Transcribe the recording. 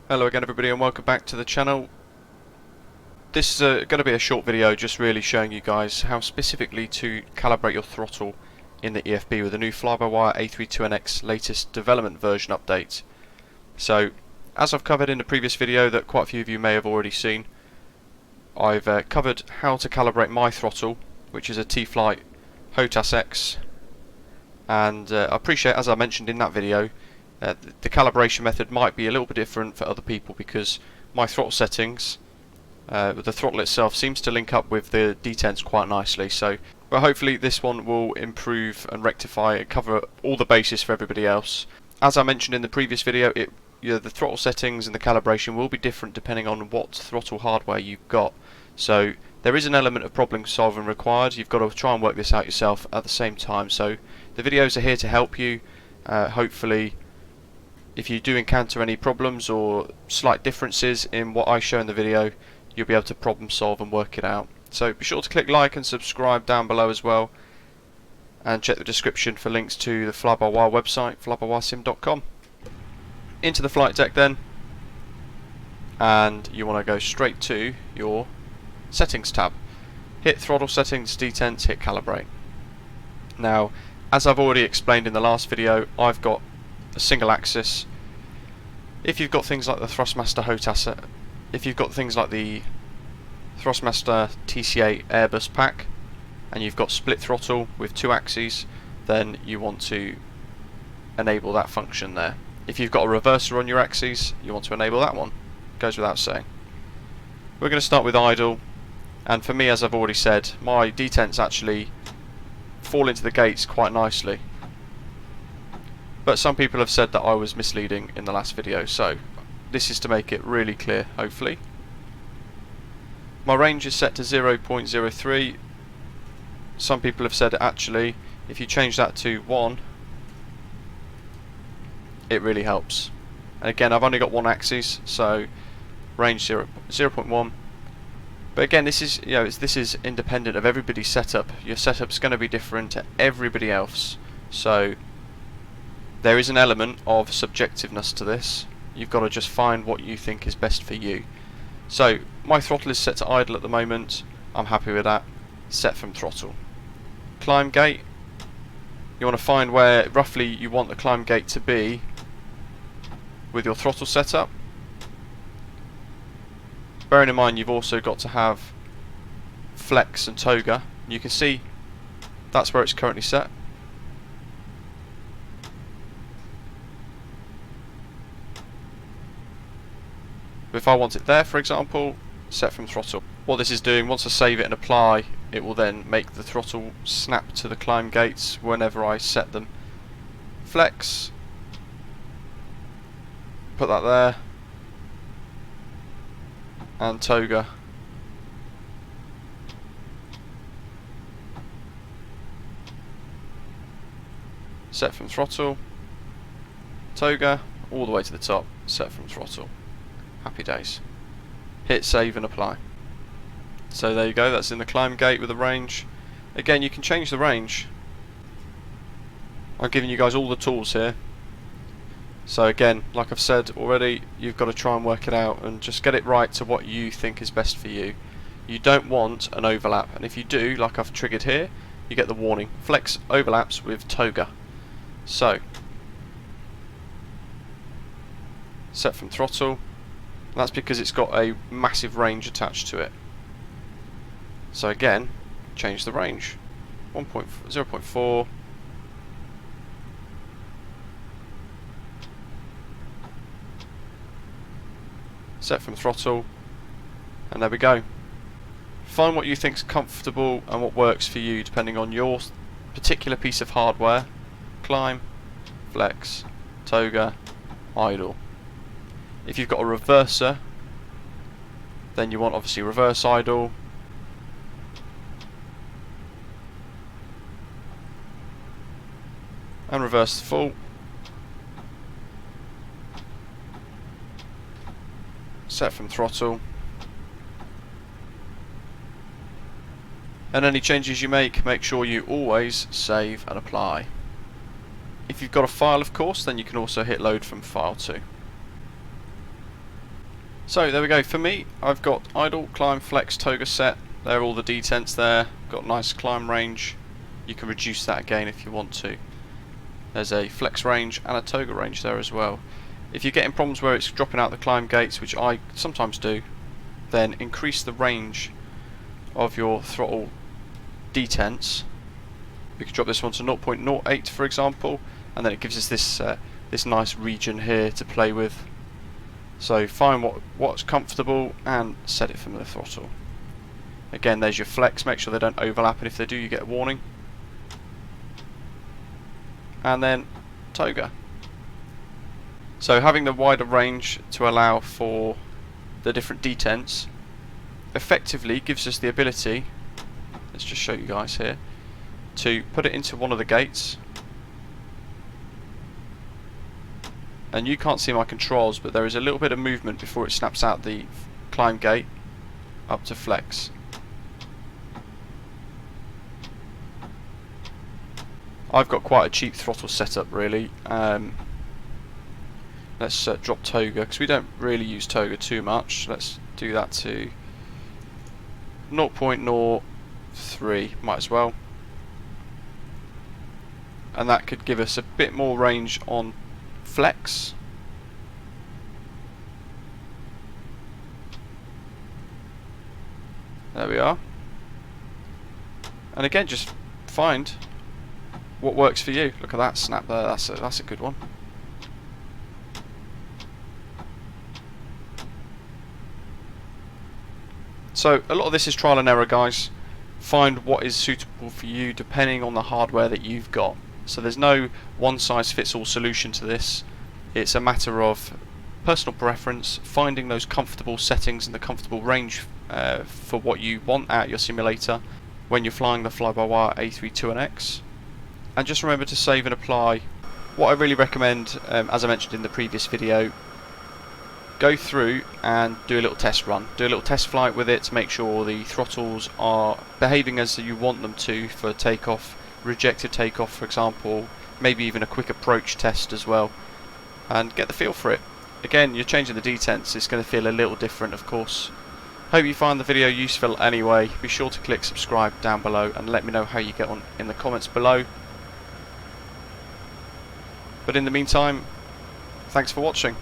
Hello again everybody and welcome back to the channel. This is going to be a short video just really showing you guys how specifically to calibrate your throttle in the EFB with the new Flybywire A32NX latest development version update. So as I've covered in the previous video that quite a few of you may have already seen, I've covered how to calibrate my throttle, which is a T-Flight HOTAS X, and I appreciate, as I mentioned in that video, the calibration method might be a little bit different for other people because my throttle settings, the throttle itself seems to link up with the detents quite nicely. But hopefully this one will improve and rectify and cover all the bases for everybody else. As I mentioned in the previous video, the throttle settings and the calibration will be different depending on what throttle hardware you've got. So there is an element of problem solving required. You've got to try and work this out yourself at the same time. So the videos are here to help you. Hopefully, if you do encounter any problems or slight differences in what I show in the video, you'll be able to problem solve and work it out. So be sure to click like and subscribe down below as well, and check the description for links to the Flybywire website, flybywiresim.com. Into the flight deck then, and you want to go straight to your settings tab. Hit throttle settings, detents, hit calibrate. Now, as I've already explained in the last video, I've got a single axis. If you've got things like the Thrustmaster HOTAS, if you've got things like the Thrustmaster TCA Airbus pack, and you've got split throttle with two axes, then you want to enable that function there. If you've got a reverser on your axes, you want to enable that one. Goes without saying. We're going to start with idle, and for me, as I've already said, my detents actually fall into the gates quite nicely. But some people have said that I was misleading in the last video, so this is to make it really clear, hopefully. My range is set to 0.03. Some people have said actually, if you change that to 1, it really helps. And again, I've only got one axis, so range 0.1. But again, this is this is independent of everybody's setup. Your setup's going to be different to everybody else, so there is an element of subjectiveness to this. You've got to just find what you think is best for you. So my throttle is set to idle at the moment. I'm happy with that. Set from throttle. Climb gate. You want to find where roughly you want the climb gate to be with your throttle setup. Bearing in mind you've also got to have flex and toga. You can see that's where it's currently set. If I want it there, for example, set from throttle. What this is doing, once I save it and apply, it will then make the throttle snap to the climb gates whenever I set them. Flex, put that there, and toga. Set from throttle, toga, all the way to the top, set from throttle. Happy days. Hit save and apply. So there you go, that's in the climb gate with the range. Again, you can change the range. I'm giving you guys all the tools here. So again, like I've said already, you've got to try and work it out and just get it right to what you think is best for you. You don't want an overlap, and if you do, like I've triggered here, you get the warning. Flex overlaps with toga. So, set from throttle. That's because it's got a massive range attached to it. So again, change the range. 0.4. Set from throttle. And there we go. Find what you think is comfortable and what works for you depending on your particular piece of hardware. Climb, flex, toga, idle. If you've got a reverser, then you want obviously reverse idle. And reverse full. Set from throttle. And any changes you make sure you always save and apply. If you've got a file, of course, then you can also hit load from file too. So there we go. For me, I've got idle, climb, flex, toga set. They're all the detents there. Got nice climb range. You can reduce that again if you want to. There's a flex range and a toga range there as well. If you're getting problems where it's dropping out the climb gates, which I sometimes do, then increase the range of your throttle detents. We could drop this one to 0.08 for example, and then it gives us this nice region here to play with. So find what's comfortable and set it from the throttle. Again, there's your flex, make sure they don't overlap, and if they do you get a warning. And then toga. So having the wider range to allow for the different detents effectively gives us the ability, let's just show you guys here, to put it into one of the gates. And you can't see my controls, but there is a little bit of movement before it snaps out the climb gate up to flex. I've got quite a cheap throttle setup really. Let's drop toga, because we don't really use toga too much. Let's do that to 0.03, might as well. And that could give us a bit more range on flex. There we are. And again, just find what works for you. Look at that snap there, that's a good one. So a lot of this is trial and error, guys. Find what is suitable for you depending on the hardware that you've got. So there's no one size fits all solution to this. It's a matter of personal preference, finding those comfortable settings and the comfortable range for what you want out your simulator when you're flying the Flybywire A32NX. And just remember to save and apply. What I really recommend, as I mentioned in the previous video, go through and do a little test run. Do a little test flight with it to make sure the throttles are behaving as you want them to for takeoff, rejected takeoff for example, maybe even a quick approach test as well, and get the feel for it. Again, you're changing the detents, it's going to feel a little different of course. Hope you find the video useful anyway. Be sure to click subscribe down below and let me know how you get on in the comments below. But in the meantime, thanks for watching.